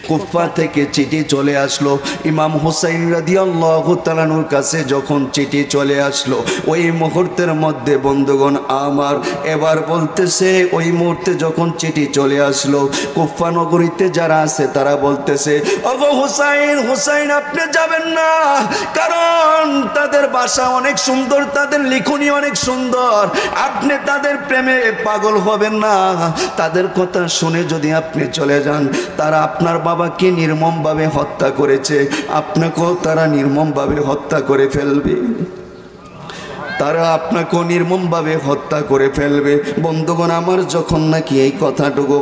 কুফা থেকে চিঠি চলে আসলো ইমাম হুসাইন রাদিয়াল্লাহু তাআলার কাছে। যখন চিঠি চলে আসলো ওই মুহূর্তের মধ্যে বন্ধুগণ আমার এবার বলতেছে, ওই মুহূর্তে যখন চিঠি চলে আসলো কুফা নগরীতে যারা আছে তারা বলতেছে, ওগো হুসাইন, হুসাইন আপনি যাবেন না, কারণ তাদের ভাষা অনেক সুন্দর, তাদের লিখনি অনেক সুন্দর, আপনি তাদের প্রেমে পাগল হবেন না। তাদের কথা শুনে যদি আপনি চলে যান, তারা আপনার বাবাকে নির্মমভাবে হত্যা করেছে, আপনাকেও তারা নির্মমভাবে হত্যা করে ফেলবে, তারা আপনাকেও নির্মমভাবে হত্যা করে ফেলবে। বন্ধুগণ আমার যখন নাকি এই কথাটুকু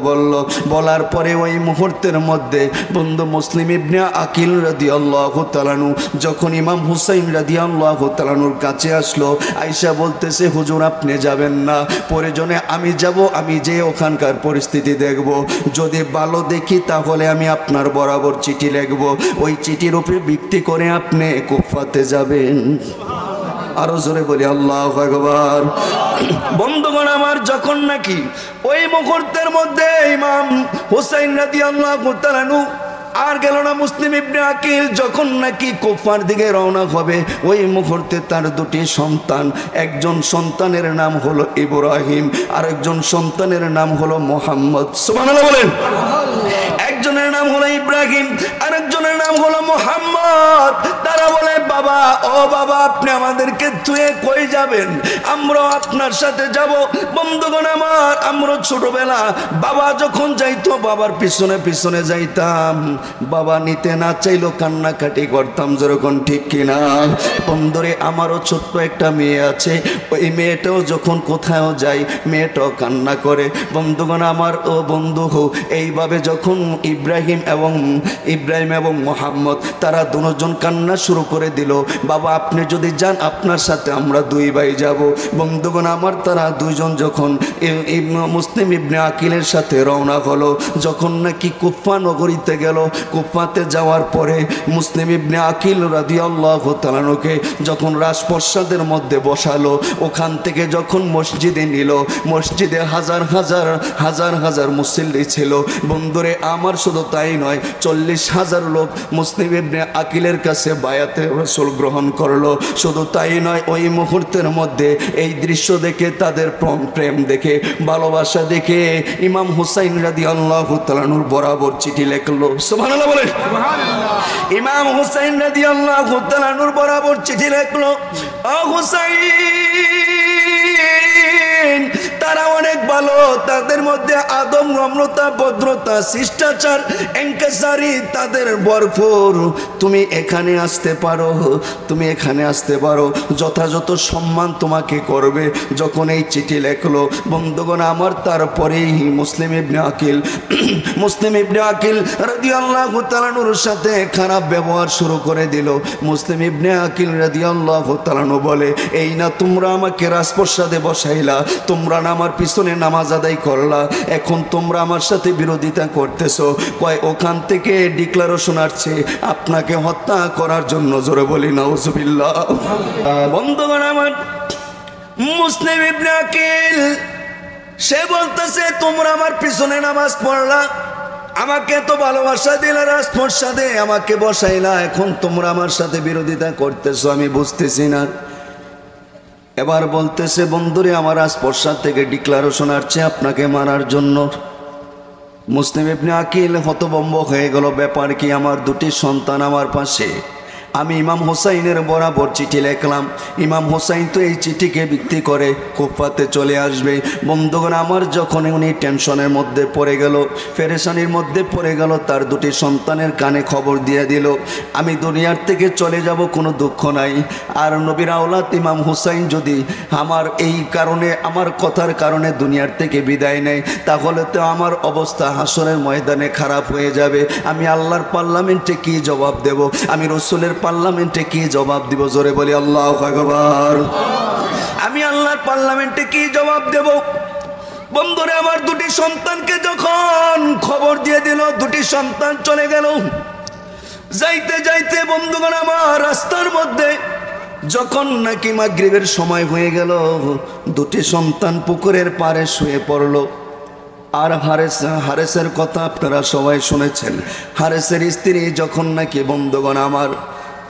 বলার পরে ওই মুহূর্তের মধ্যে বন্ধু মুসলিম ইবনে আকিল রাদিয়াল্লাহু তাআলা যখন ইমাম হুসাইন রাদিয়াল্লাহু তাআলার কাছে আসলো, আয়েশা বলতেছে, হুজুর আপনি যাবেন না, প্রয়োজনে আমি যাব, আমি যে ওখানকার পরিস্থিতি দেখব, যদি ভালো দেখি তাহলে আমি আপনার বরাবর চিঠি লিখব, ওই চিঠির উপরে ভিত্তি করে আপনি কুফাতে যাবেন। আরো জোরে বলি আল্লাহু আকবার। বন্ধুগণ আমার যখন নাকি ওই মুহূর্তের মধ্যে ইমাম হুসাইন রাদিয়াল্লাহু তাআলা আর গেল না মুসলিম ইবনে আকিল, যখন নাকি কুফার দিকে রওনা হবে ওই মুহূর্তে তার দুটি সন্তান, একজন সন্তানের নাম হলো ইব্রাহিম, আর একজন সন্তানের নাম হলো মুহাম্মদ। সুবহানাল্লাহ বলেন। একজনের নাম হলো ইব্রাহিম, আরেকজনের নাম হলো মুহাম্মদ। তারা বলে, বাবা, ও বাবা, আপনি আমাদেরকে তুই কই যাবেন? আমরা আপনার সাথে যাব। বন্ধুগণ আমার, আমরা ছোটবেলা বাবা যখন যাইতো বাবার পিছনে পিছনে যাইতাম, বাবা নিতে না চাইলো কান্নাকাটি করতাম, যেরকম ঠিক কিনা? বন্ধুরে আমারও ছোট্ট একটা মেয়ে আছে, ওই মেয়েটাও যখন কোথাও যায় মেয়েটাও কান্না করে। বন্ধুগণ আমার, ও বন্ধু এইভাবে যখন ইব্রাহিম এবং মোহাম্মদ তারা দুজন কান্না শুরু করে দিল, বাবা আপনি যদি যান আপনার সাথে আমরা দুই ভাই যাব। বন্ধুগণ আমার, তারা দুইজন যখন মুসলিম ইবনে আকিলের সাথে রওনা হলো, যখন নাকি কুফা নগরীতে গেল, কুফাতে যাওয়ার পরে মুসলিম ইবনে আকিল রাদিয়াল্লাহু তাআলাকে যখন রাজপ্রাসাদের মধ্যে বসালো, ওখান থেকে যখন মসজিদে নিল, মসজিদে হাজার হাজার হাজার হাজার মুসল্লি ছিল। বন্ধুরে আমার, শুধু তাই নয়, 40,000 লোক মুসলিম ইবনে আকিলের কাছে বায়াতে রাসূল গ্রহণ করলো। শুধু তাই নয়, ওই মুহূর্তের মধ্যে এই দৃশ্য দেখে, তাদের প্রেম দেখে, ভালোবাসা দেখে ইমাম হুসাইন রাদিয়াল্লাহু তাআলার বরাবর চিঠি লিখলো। সুবহানাল্লাহ বলেন। ইমাম হুসাইন রাদিয়াল্লাহু তাআলার বরাবর চিঠি লিখলো, ও হুসাইন, তারা অনেক ভালো, তাদের মধ্যে আদম, নম্রতা, ভদ্রতা, শিষ্টাচার, এনকেসারি তাদের ভরপুর। তুমি এখানে আসতে পারো, তুমি এখানে আসতে পারো, যথাযথ সম্মান তোমাকে করবে। যখন এই চিঠি লেখলো বন্ধুগণ আমার, তারপরেই মুসলিম ইবনে আকিল রাদিয়াল্লাহু তাআলার সাথে খারাপ ব্যবহার শুরু করে দিল। মুসলিম ইবনে আকিল রাদিয়াল্লাহু তাআলা বলে, এই না তোমরা আমাকে রাজপ্রাসাদে বসাইলা, তোমরা না আমার পিছনে নামাজ আদায় করলা, এখন তোমরা আমার সাথে বিরোধিতা করতেছো। কয় ওখান থেকে ডিক্লারেশন আসছে আপনাকে হত্যা করার জন্য। জোরে বলি নাউজুবিল্লাহ। বন্ধুগণ আমার, মুসলিম ইবনে আকিল সে বলতেছে, তোমরা আমার পিছনে নামাজ পড়লা, আমাকে তো ভালোবাসা দিলা, রাজপ্রাসাদে আমাকে বসাইলা, এখন তোমরা আমার সাথে বিরোধিতা করতেছো, আমি বুঝতেছি না। এবার বলতেছে, বন্ধুরে আমার রাজপ্রাসাদ থেকে ডিক্লারেশন আসছে আপনাকে মারার জন্য। মুসলিম ইবনে আকিল হতভম্ব হয়ে গেল, ব্যাপার কি? আমার দুটি সন্তান আমার পাশে, আমি ইমাম হুসাইনের বরাবর চিঠি লিখলাম, ইমাম হুসাইন তো এই চিঠিকে ভিত্তি করে কুফাতে চলে আসবে। বন্ধুগণ আমার, যখন উনি টেনশনের মধ্যে পড়ে গেল, পেরেশানির মধ্যে পড়ে গেল, তার দুটি সন্তানের কানে খবর দিয়ে দিল, আমি দুনিয়ার থেকে চলে যাব, কোনো দুঃখ নাই। আর নবীর আওলাদ ইমাম হুসাইন যদি আমার এই কারণে, আমার কথার কারণে দুনিয়ার থেকে বিদায় নেয়, তাহলে তো আমার অবস্থা হাসরের ময়দানে খারাপ হয়ে যাবে। আমি আল্লাহর পার্লামেন্টে কি জবাব দেব? আমি রসুলের পার্লামেন্টে কি জবাব দিব? জোরে বলি আল্লাহু আকবার। আমি আল্লাহর পার্লামেন্টে কি জবাব দেব? বন্ধুরা আমার, দুটি সন্তানকে যখন খবর দিয়ে দিল, দুটি সন্তান চলে গেল। যাইতে যাইতে বন্ধুগণ আমার, রাস্তার মধ্যে যখন নাকি মাগরিবের সময় হয়ে গেল, দুটি সন্তান পুকুরের পাড়ে শুয়ে পড়ল। আর হারেসের কথা আপনারা সবাই শুনেছেন। হারেসের স্ত্রী যখন নাকি বন্ধুগণ আমার,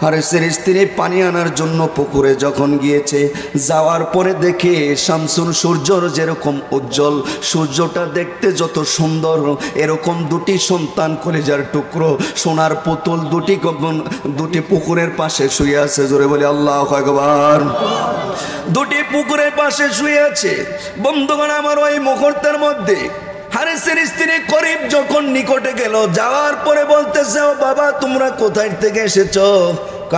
হারেসের স্ত্রী পানি আনার জন্য পুকুরে যখন গিয়েছে, যাওয়ার পরে দেখে শামসুল সূর্যর যেরকম উজ্জ্বল, সূর্যটা দেখতে যত সুন্দর, এরকম দুটি সন্তান কলিজার টুকরো সোনার পুতুল দুটি পুকুরের পাশে শুয়ে আছে। জোরে বলে আল্লাহু আকবার। দুটি পুকুরের পাশে শুয়ে আছে। বন্ধুগণ আমার, ওই মুহূর্তের মধ্যে হারেসের স্ত্রী করিম যখন নিকটে গেল, যাওয়ার পরে বলতেছে, ও বাবা তোমরা কোথায় থেকে এসেছো?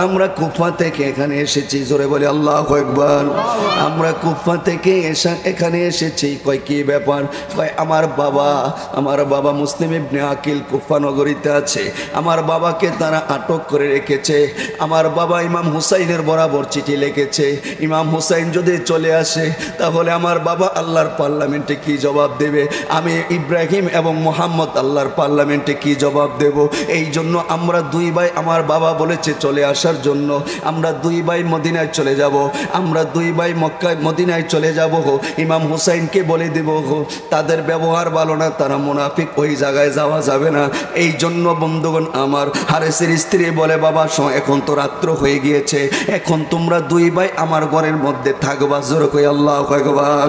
আমরা কুফা থেকে এখানে এসেছি। জোরে বলে আল্লাহু আকবার। আমরা কুফা থেকে এখানে এসেছি। কয় কি ব্যাপার? কয় আমার বাবা মুসলিম ইবনে আকিল কুফা নগরীতে আছে। আমার বাবাকে তারা আটক করে রেখেছে। আমার বাবা ইমাম হুসাইনের বরাবর চিঠি লিখেছে, ইমাম হুসাইন যদি চলে আসে তাহলে আমার বাবা আল্লাহর পার্লামেন্টে কি জবাব দেবে, আমি ইব্রাহিম এবং মোহাম্মদ আল্লাহর পার্লামেন্টে কি জবাব দেব। এই জন্য আমরা দুই ভাই, আমার বাবা বলেছে চলে আসার জন্য, আমরা দুই ভাই মদিনায় চলে যাব। আমরা দুই ভাই মক্কায় মদিনায় চলে যাব। ইমাম হুসাইনকে বলে দেব তাদের ব্যবহার ভালো না, তারা মুনাফিক, ওই জায়গায় যাওয়া যাবে না। এই জন্য বন্ধুগণ আমার, হারেসের স্ত্রী বলে, বাবা এখন তো রাত্র হয়ে গিয়েছে, এখন তোমরা দুই ভাই আমার ঘরের মধ্যে থাকবা। জোরে কই আল্লাহু আকবার।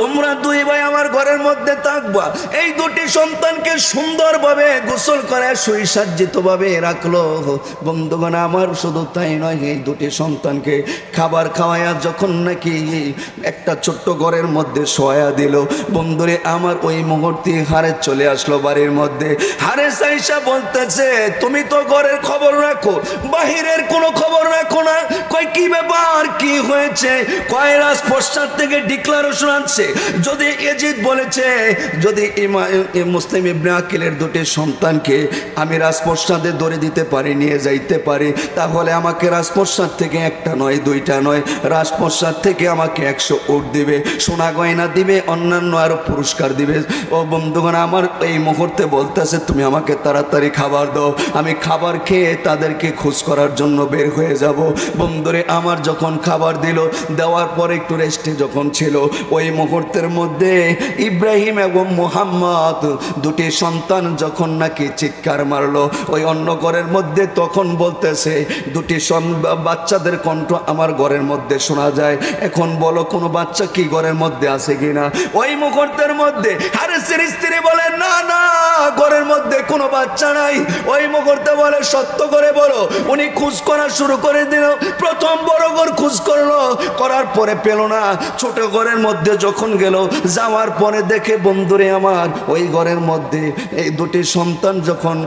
তোমরা দুই ভাই আমার ঘরের মধ্যে থাকবা। এই দুটি সন্তানকে সুন্দরভাবে গোসল করে সুসজ্জিত ভাবে রাখলো। বন্ধুগণ আমার, শুধু তাই নয়, এই দুটি সন্তানকে খাবার খাওয়ায়া যখন নাকি একটা ছোট্ট ঘরের মধ্যে শোয়া দিল, বন্ধুরে আমার, ওই মুহূর্তে হারেস চলে আসলো বাড়ির মধ্যে। হারেস আইসা বলতেছে, তুমি তো ঘরের খবর রাখো, বাহিরের কোনো খবর রাখো না। কয় কি ব্যাপার, কি হয়েছে? কয় রাজপ্রসাদ থেকে ডিক্লারেশন আছে, যদি ইয়াজিদ বলেছে যদি মুসলিম ইবনে আকিলের দুটি সন্তানকে আমি রাজপ্রসাদে ধরে দিতে পারি, নিয়ে যাইতে পারি, তাহলে আমাকে রাজপ্রসাদ থেকে একটা নয়, দুইটা নয়, রাজপ্রসাদ থেকে আমাকে 100 উট দিবে, সোনা গয়না দিবে, অন্যান্য আরো পুরস্কার দিবে। ও বন্ধুগণ আমার, এই মুহূর্তে বলতেছে তুমি আমাকে তাড়াতাড়ি খাবার দাও, আমি খাবার খেয়ে তাদেরকে খোঁজ করার জন্য বের হয়ে যাব। বন্ধুরে আমার, যখন খাবার দিল, দেওয়ার পরে একটু রেস্টে যখন ছিল, ওই মুহূর্তের মধ্যে ইব্রাহিম এবং মোহাম্মদ দুটি সন্তান যখন নাকি চিৎকার মারলো ওই অন্য ঘরের মধ্যে, তখন বলতেছে দুটি বাচ্চাদের কণ্ঠ আমার ঘরের মধ্যে শোনা যায়। এখন বলো কোনো বাচ্চা কি ঘরের মধ্যে আছে কিনা? ওই মুহূর্তের মধ্যে হারেসের স্ত্রী বলে, না না, ঘরের মধ্যে কোনো বাচ্চা নাই। ওই মুহূর্তে বলে, সত্য করে বলো। উনি খোঁজ করা শুরু করে দিল। প্রথম বড় ঘর খোঁজ করলো, করার পরে পেল না। ছোট ঘরের মধ্যে যখন গেল, যাওয়ার পরে দেখে বন্ধুরে আমার, ওই ঘরের মধ্যে এই দুটি সন্তান যখন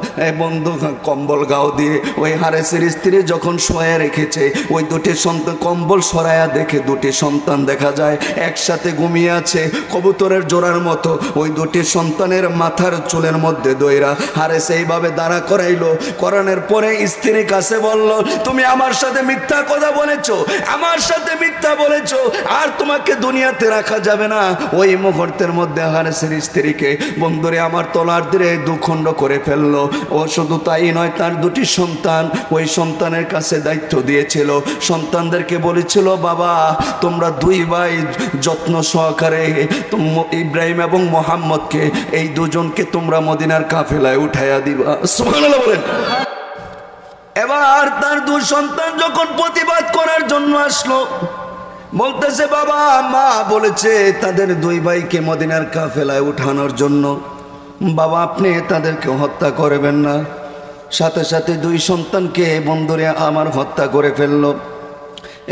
বন্ধু কম্বল গাও দিয়ে ওই হারেসের স্ত্রী যখন শোয়া রেখেছে, ওই দুটি সন্তান কম্বল সরায়া দেখে দুটি সন্তান দেখা যায় একসাথে ঘুমিয়ে আছে কবুতরের জোড়ার মতো। ওই দুটি সন্তানের মাথার চুলের মধ্যে দইরা হারেস এইভাবে দাঁড়া করাইলো। করানোর পরে স্ত্রীর কাছে বলল, তুমি আমার সাথে মিথ্যা কথা বলেছো, আমার সাথে মিথ্যা বলেছো, আর তোমাকে দুনিয়াতে রাখা যাবে না। ওই মুহূর্তের মধ্যে হারেসের স্ত্রীকে বন্ধুরে আমার তলার দিয়ে দুখণ্ড করে ফেললো। ও শুধু তাই নয়, তার দুটি সন্তান, ওই সন্তানের কাছে দায়িত্ব দিয়েছিল, সন্তানদেরকে বলেছিল, বাবা তোমরা দুই ভাই যত্ন সহকারে ইব্রাহিম এবং মোহাম্মদকে, এই দুজনকে তোমরা মদিনার কাফেলায় উঠাইয়া দিবা। সুবহানাল্লাহ বলেন। এবার তার দুই সন্তান যখন প্রতিবাদ করার জন্য আসলো, বলতেছে, বাবা মা বলেছে তাদের দুই ভাইকে মদিনার কাফেলায় উঠানোর জন্য, বাবা আপনি তাদেরকে হত্যা করবেন না। সাথে সাথে দুই সন্তানকে বন্ধুরে আমার হত্যা করে ফেললো।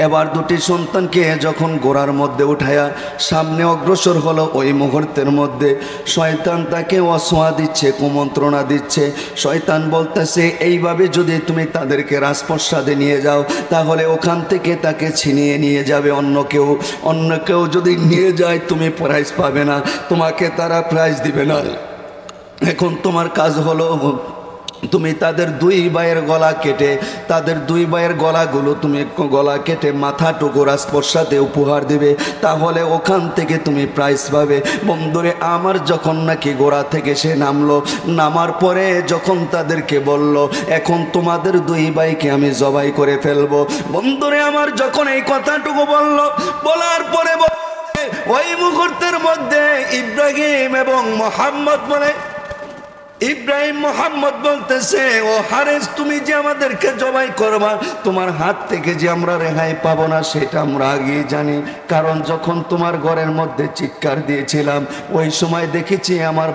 এবার দুটি সন্তানকে যখন গোড়ার মধ্যে উঠায়া সামনে অগ্রসর হলো, ওই মুহূর্তের মধ্যে শয়তান তাকে অসোয়া দিচ্ছে, কুমন্ত্রণা দিচ্ছে। শয়তান বলতেছে, এইভাবে যদি তুমি তাদেরকে রাজপ্রসাদে নিয়ে যাও, তাহলে ওখান থেকে তাকে ছিনিয়ে নিয়ে যাবে অন্য কেউ যদি নিয়ে যায় তুমি প্রাইজ পাবে না, তোমাকে তারা প্রাইজ দিবে না। এখন তোমার কাজ হলো, তুমি তাদের দুই ভাইয়ের গলা কেটে, তাদের দুই ভাইয়ের গলাগুলো তুমি গলা কেটে মাথাটুকু রাজপ্রসাদে উপহার দিবে, তাহলে ওখান থেকে তুমি প্রাইজ পাবে। বন্ধুরে আমার, যখন নাকি গোড়া থেকে সে নামলো, নামার পরে যখন তাদেরকে বলল, এখন তোমাদের দুই ভাইকে আমি জবাই করে ফেলবো। বন্ধুরে আমার, যখন এই কথাটুকু বলল, বলার পরে ওই মুহূর্তের মধ্যে ইব্রাহিম এবং মোহাম্মদ বলে, ইব্রাহিম মোহাম্মদ বলতেছে, ও হারেস, তুমি যে আমাদেরকে জবাই করবা, তোমার হাত থেকে যে আমরা রেহাই পাবো না সেটা আমরা আগেই জানি। কারণ যখন তোমার ঘরের মধ্যে চিৎকার দিয়েছিলাম, ওই সময় দেখেছি আমার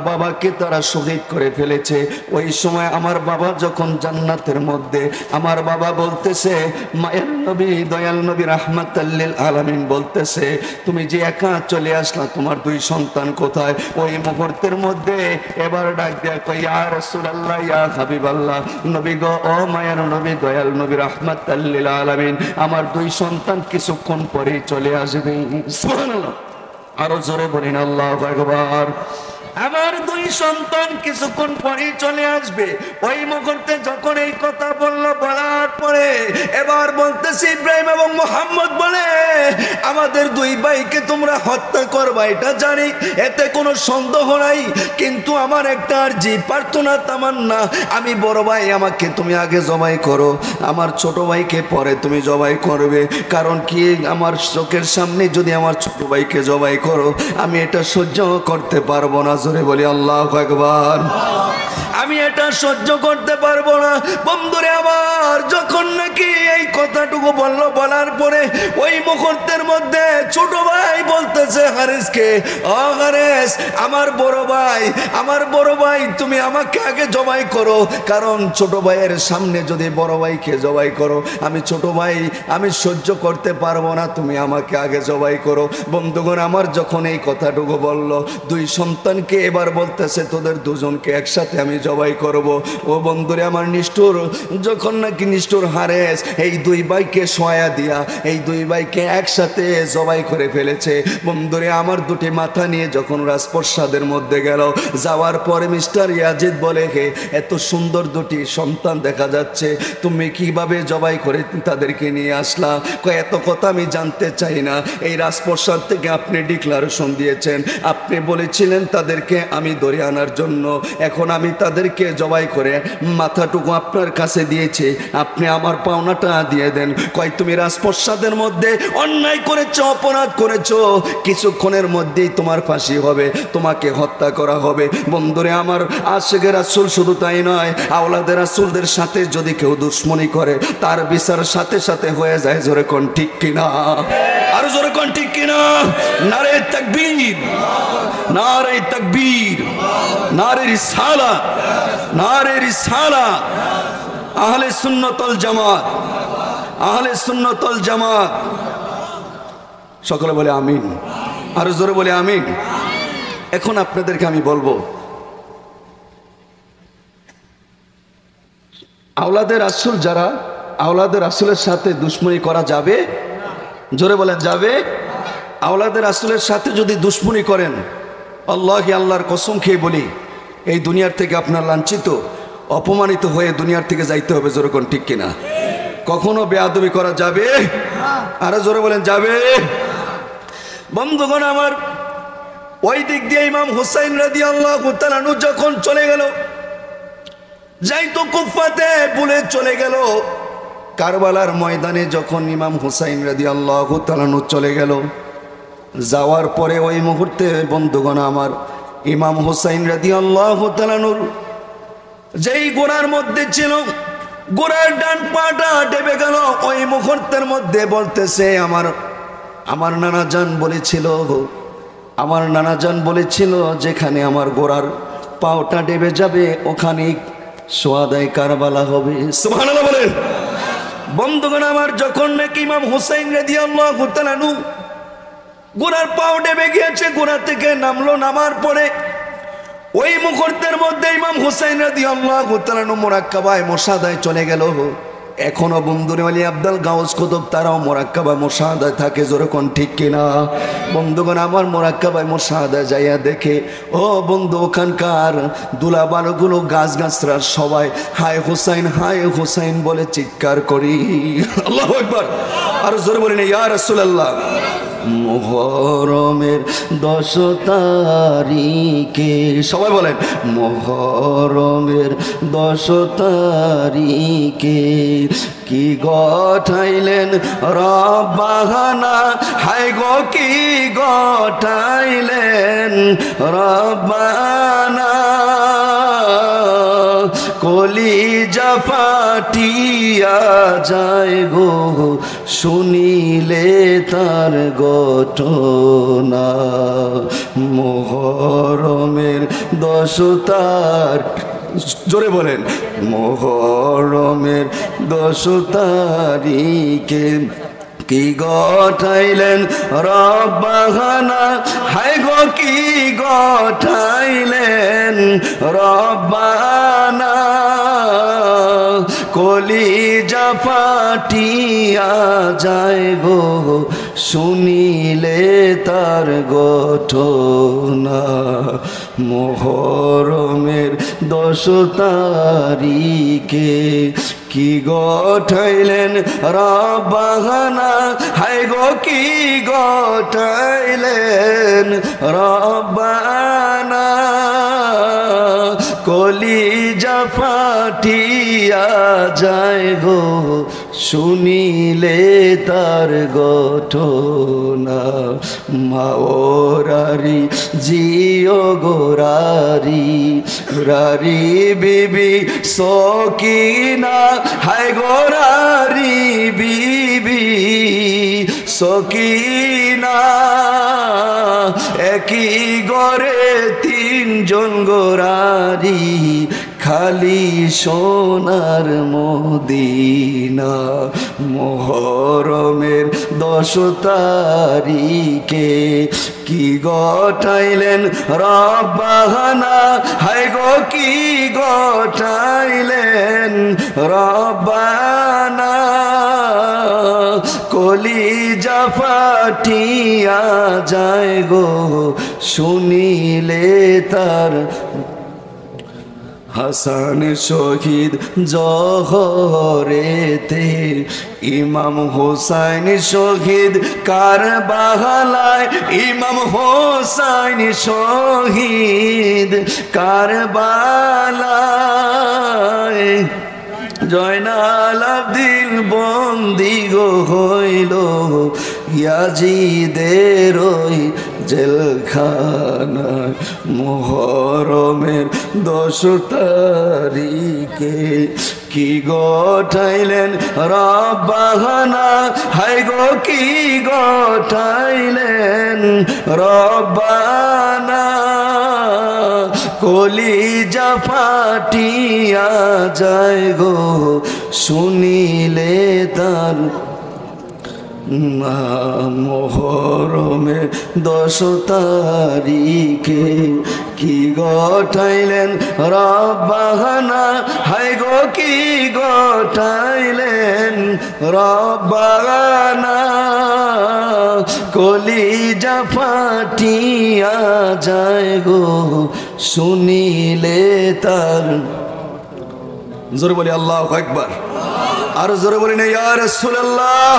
বাবাকে তারা শহীদ করে ফেলেছে। ওই সময় আমার বাবা যখন জান্নাতের মধ্যে, আমার বাবা বলতেছে, মায়ের নবী দয়াল নবী রাহমাতাল লিল আলামিন বলতেছে, তুমি যে একা চলে আসলা, তোমার দুই সন্তান কোথায়? ওই মুহূর্তের মধ্যে এবার ডাক দেয়া কই, ইয়া রাসূলুল্লাহ, ইয়া হাবিবাল্লাহ, নবী গো, ও মায়ের নবী দয়াল নবী রাহমাতাল লিল আলামিন, আমার দুই সন্তান কিছুক্ষণ পরেই চলে আসবে। সুবহানাল্লাহ, আরো জোরে বলেন আল্লাহু আকবার। আমার দুই সন্তান কিছুক্ষণ পরেই চলে আসবে। ওই মুহূর্তে যখন এই কথা বললো, বলার পরে এবার বলতেছে ইব্রাহিম এবং মোহাম্মদ বলে, আমাদের দুই ভাইকে তোমরা হত্যা করবা এটা জানি, এতে কোনো সন্দেহ নাই, কিন্তু আমার একটা আরজি, প্রার্থনা, তামান্না, আমি বড় ভাই, আমাকে তুমি আগে জবাই করো, আমার ছোট ভাইকে পরে তুমি জবাই করবে। কারণ কি, আমার চোখের সামনে যদি আমার ছোট ভাইকে জবাই করো, আমি এটা সহ্য করতে পারবো না। জোরে বলি আল্লাহু আকবার। আমি এটা সহ্য করতে পারবো না। বন্ধুরে আমার, যখন নাকি এই কথাটুকু বললো, বলার পরে ওই মুহূর্তের মধ্যে ছোট ভাই বলতেছে হারেসকে, ও হারেস, আমার বড় ভাই, তুমি আমাকে আগে জবাই করো, কারণ ছোট ভাইয়ের সামনে যদি বড় ভাইকে জবাই করো, আমি ছোট ভাই, আমি সহ্য করতে পারবো না, তুমি আমাকে আগে জবাই করো। বন্ধুগণ আমার, যখন এই কথাটুকু বললো, দুই সন্তানকে এবার বলতেছে, তোদের দুজনকে একসাথে আমি জবাই করব। ও বন্ধুরে আমার, নিষ্ঠুর, যখন নাকি নিষ্ঠুর হারেস এই দুই ভাইকে সয়া দিয়া এই দুই ভাইকে একসাথে জবাই করে ফেলেছে। বন্ধুরে আমার, দুটি মাথা নিয়ে যখন রাজপ্রসাদের মধ্যে গেল, যাওয়ার পরে মিস্টার ইয়াজিদ বলে, হে, এত সুন্দর দুটি সন্তান দেখা যাচ্ছে, তুমি কিভাবে জবাই করে তাদেরকে নিয়ে আসলা? এত কথা আমি জানতে চাই না, এই রাজপ্রসাদ থেকে আপনি ডিক্লারেশন দিয়েছেন, আপনি বলেছিলেন তাদেরকে আমি ধরে আনার জন্য, এখন আমি তাদেরকে জবাই করে মাথাটুকু আপনার কাছে দিয়েছি, আপনি আমার পাওনাটা দিয়ে দেন। কয়, তুমি রাজপ্রসাদের মধ্যে অন্যায় করেছো, অপরাধ করেছো, কিছুক্ষণের মধ্যেই তোমার ফাঁসি হবে, তোমাকে হত্যা করা হবে। বন্ধুরে আমার, আশিকে রাসূল শুধু তাই নয়, আওলাদে রাসূলদের সাথে যদি কেউ দুশ্মনী করে, তার বিচার সাথে সাথে হয়ে যায়। জোরে কোন ঠিক কিনা? আর জোরে কোন ঠিক কিনা? নারে তাকবীর, নারে তাকবীর, নারে রিসালাত, নারে রিসালাত। আহলে সুন্নাত ওয়াল জামাত, আহলে সুন্নাত ওয়াল জামাত, সকলে বলে আমিন, আর জোরে বলে আমিন। এখন আপনাদেরকে আমি বলবো, আওলাদে রাসূল যারা, আওলাদে রাসূলের সাথে দুশ্মনী করা যাবে? জোরে বলেন, যাবে? আওলাদে রাসূলের সাথে যদি দুশ্মনী করেন, আল্লাহি, আল্লাহর কসম খেয়ে বলি, এই দুনিয়ার থেকে আপনার লাঞ্ছিত, অপমানিত হয়ে দুনিয়ার থেকে যাইতে হবে। জোরে কোন ঠিক কিনা? কখনো বেয়াদবি করা যাবে? আরে জোরে বলেন, যাবে? বন্ধুগণ আমার, ওই দিক দিয়ে ইমাম হুসাইন রাদিয়াল্লাহু তাআলা আনহু যখন চলে গেল, যাইতো কুফাতে, ভুলে চলে গেল। কারবালার ময়দানে যখন ইমাম হুসাইন রাদিয়াল্লাহু তাআলা আনহু চলে গেল, যাওয়ার পরে ওই মুহূর্তে বন্ধুগণ আমার, ইমাম হুসাইন রাদিয়াল্লাহু তাআলা আনহুর যেই গোড়ার মধ্যে ছিল, গোড়ার ডান পাটা ডেবে গেল। ওই মুহূর্তের মধ্যে বলতেছে, আমার নানা জান বলেছিল, আমার নানা জান বলেছিল, যেখানে আমার গোড়ার পাওটা ডেবে যাবে ওখানেই সোয়াদায়ে কারবালা হবে। সুবহানাল্লাহ বলেন। বন্ধুগণ আমার, যখন নাকি ইমাম হুসাইন রাদিয়াল্লাহু তাআলা আনহু গোড়ার পাও ডেবে গিয়েছে, গোড়া থেকে নামলো, নামার পরে ওই মুহূর্তের মধ্যে ইমাম হুসাইন রাদিয়াল্লাহু তাআলা আনহু মুরাক্কাবায় মুশাহাদায় চলে গেল। এখনো বন্ধুরে ওলি আব্দুল গাউস কুতুব তারাও মুরাক্কাবা মুশাহাদায় থাকে। জোরে কোন ঠিক কিনা? বন্ধুগণ আমার, মুরাক্কাবায় মুশাহাদায় যাইয়া দেখে, ও বন্ধু, ওখানকার দুলা বালুগুলো, গাছ গাছরা সবাই হায় হুসাইন, হায় হুসাইন বলে চিৎকার করি। আল্লাহু আকবার। আর জোরে বলেন, ইয়া রাসূলুল্লাহ, মুহরমের 10 তারিখে, সবাই বলেন মুহরমের 10 তারিখে কি গঠাইলেন রব্বানা, হায় গো কি গঠাইলেন রব্বানা, কলিজা ফাটিয়া যায় গো শুনিলে তার ঘটনা। মুহরমের 10 তারিখ, জোরে বলেন মুহরমের 10 তারিখে কি গঠাইলেন রব্বানা, হায় গো কি গঠাইলেন রব্বানা, কলিজা ফাটিয়া যায় গো শুনিলে তার ঘটনা। মুহরমের 10 তারিখে কি গঠাইলেন রব্বানা, হায় গো কি গঠাইলেন রব্বানা, কলিজা ফাটিয়া যায় গো শুনিলে তার ঘটনা। মাওরারি জিও গোরারি রারি বিবি সকিনা, হায় গোরারি বিবি সকিনা, একই ঘরে 3 জন গোরারি, খালি সোনার মদিনা। মুহরমের 10 তারিখে কি গঠাইলেন রব্বানা, হায় গো কি গঠাইলেন রব্বানা, কলিজা ফাটিয়া যায় গো শুনিলে তার। হাসান শহীদ জহরেতে, ইমাম হোসাইন শহীদ কারবালায়, ইমাম হোসাইন শহীদ কারবালায়, জয়নাল আব্দিন বন্দি গো হইল ইয়াজিদের ওই জেলখানায়। মুহরমের 10 তারিখে কি গঠাইলেন রব্বানা, হায় গো কি গঠাইলেন রব্বানা, কলিজা ফাটিয়া যায় গো শুনিলে তার। মুহরমের 10 তারিখে কি গঠাইলেন রব্বানা, হায় গো কি গঠাইলেন রব্বানা, কলিজা ফাটিয়া যায় গো শুনিলে তার। জোরে বলি আল্লাহু আকবার, আর জোরে বলি না ইয়া রাসূলুল্লাহ।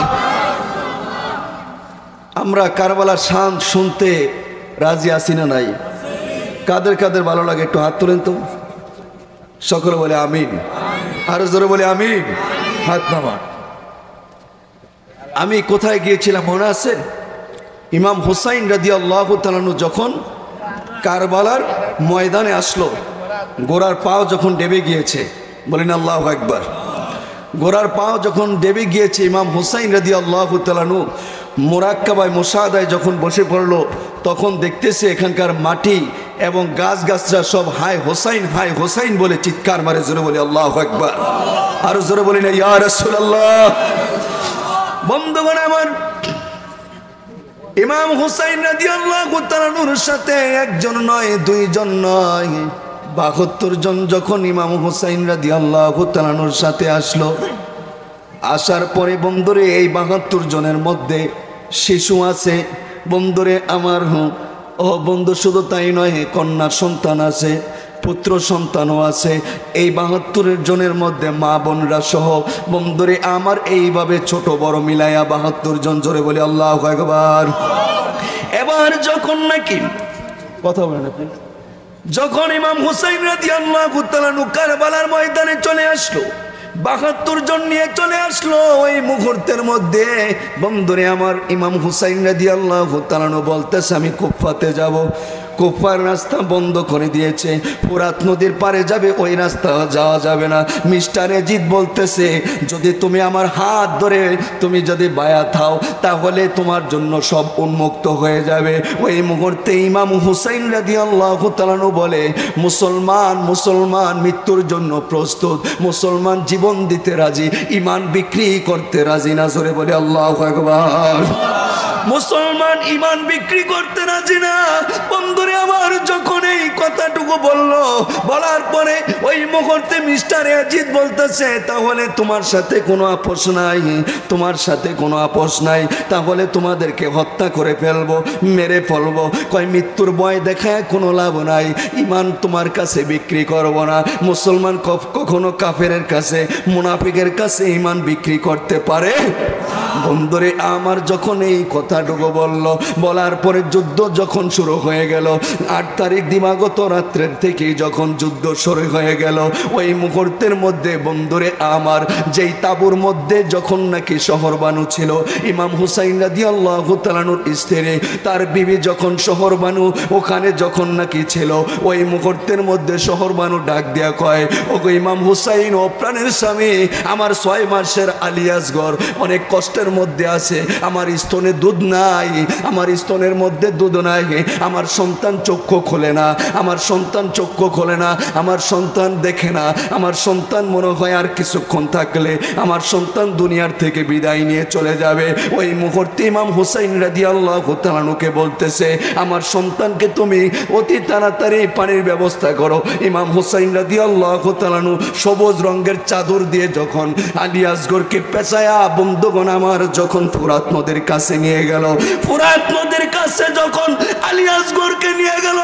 আমরা কারবালার শান শুনতে রাজি আছি না নাই? কাদের কাদের ভালো লাগে একটু হাত তোলেন তো, সকলে বলে আমিন, আর জোরে বলে আমিন, হাত নামান। আমি কোথায় গিয়েছিলাম মনে আছে? ইমাম হুসাইন রাদিয়াল্লাহু তাআলা আনহু যখন কারবালার ময়দানে আসলো, গোড়ার পাও যখন ডেবে গিয়েছে, বলেন আল্লাহু আকবার, গোড়ার পাও যখন ডেবে গিয়েছে, ইমাম হুসাইন রাদিয়াল্লাহু তাআলা আনহু মোরাক্কাবায় মুশাহাদায় যখন বসে পড়লো, তখন দেখতেছে এখানকার মাটি এবং গাছগাছরা সব হায় হোসাইন বলে চিৎকার মারে। জোরে বলি আল্লাহু আকবার, আর জোরে বলি না ইয়া রাসূলুল্লাহ। বন্ধুগণ আমার, ইমাম হুসাইন রাদিয়াল্লাহু তাআলা আনহুর সাথে একজন নয়, 2 জন নয়, 72 জন যখন ইমাম হুসাইন রাদিয়াল্লাহু তাআলা আনহুর সাথে আসলো, আসার পরে বন্ধুরে এই 72 জনের মধ্যে শিশু আছে বন্ধুরে আমার। ও বন্ধু, শুধু তাই নয়, কন্যা সন্তান আছে, পুত্র সন্তানও আছে। এই 72 জনের মধ্যে মা বোনরা সহ বন্ধুরে আমার এইভাবে ছোট বড় মিলাইয়া 72 জন, জোরে বলি আল্লাহু আকবার। এবার যখন নাকি কথা বলেন আপনি, যখন ইমাম হুসাইন রাদিয়াল্লাহু তাআলা কারবালার ময়দানে চলে আসলো, 72 জন নিয়ে চলে আসলো, ওই মুহূর্তের মধ্যে বন্ধুরে আমার ইমাম হুসাইন রাদিয়াল্লাহু তাআলা বলতেছে আমি কুফাতে যাব। কুফার রাস্তা বন্ধ করে দিয়েছে, ফোরাত নদীর পারে যাবে, ওই রাস্তা যাওয়া যাবে না। মিস্টার এজিদ বলতেছে যদি তুমি আমার হাত ধরে তুমি যদি বায়াত হও তাহলে তোমার জন্য সব উন্মুক্ত হয়ে যাবে। ওই মুহূর্তে ইমাম হুসাইন রাদিয়াল্লাহু তাআলা বলে মুসলমান মুসলমান মৃত্যুর জন্য প্রস্তুত, মুসলমান জীবন দিতে রাজি, ঈমান বিক্রি করতে রাজি না, জোরে বলে আল্লাহু আকবার। মুসলমান ঈমান বিক্রি করতে রাজি না। বন্ধুরে আমার যখন এই কথাটুকু বললো, বলার পরে ওই মুহূর্তে মিস্টার আজিদ বলতেছে তাহলে তোমার সাথে কোনো আপোষ নাই, তোমার সাথে কোনো আপোষ নাই, তাহলে তোমাদেরকে হত্যা করে ফেলবো, মেরে ফেলবো। কয় মৃত্যুর ভয় দেখায় কোনো লাভ নাই, ঈমান তোমার কাছে বিক্রি করবো না। মুসলমান কখনো কাফেরের কাছে মুনাফিকের কাছে ঈমান বিক্রি করতে পারে? বন্ধুরে আমার যখন এই কথাটুকু বললো, বলার পরে যুদ্ধ যখন শুরু হয়ে গেল, 8 তারিখ দিবাগত রাত্রের থেকে যখন যুদ্ধ শুরু হয়ে গেল, ওই মুহূর্তের মধ্যে বন্ধুরে আমার যেই তাবুর মধ্যে যখন নাকি শহরবানু ছিল, ইমাম হুসাইন রাদিয়াল্লাহু তাআলার স্ত্রী তার বিবি যখন শহরবানু ওখানে যখন নাকি ছিল, ওই মুহূর্তের মধ্যে শহরবানু ডাক দেয়া কয় ওগো ইমাম হুসাইন, ও প্রাণের স্বামী, আমার 6 মাসের আলিয়াসগর অনেক কষ্টের মধ্যে আছে, আমার স্তনে দুধ নাই, আমার স্তনের মধ্যে দুধ নাই, আমার সন্তান চক্ষু খোলে না, আমার সন্তান চক্ষু খোলে না, আমার সন্তান দেখে না, আমার সন্তান মনে হয় আর কিছুক্ষণ থাকলে আমার সন্তান দুনিয়ার থেকে বিদায় নিয়ে চলে যাবে। ওই মুহূর্তে ইমাম হুসাইন রাদিয়াল্লাহু তাআলাকে বলতেছে আমার সন্তানকে তুমি অতি তাড়াতাড়ি পানির ব্যবস্থা করো। ইমাম হুসাইন রাদিয়াল্লাহু তাআলা সবুজ রঙের চাদর দিয়ে যখন আলী আসগরকে পেঁচায়া বন্ধুগণ আমার যখন ফোরাত নদীর কাছে নিয়ে গেল, ফোরাত নদীর কাছে যখন আলী আসগরকে নিয়ে গেল,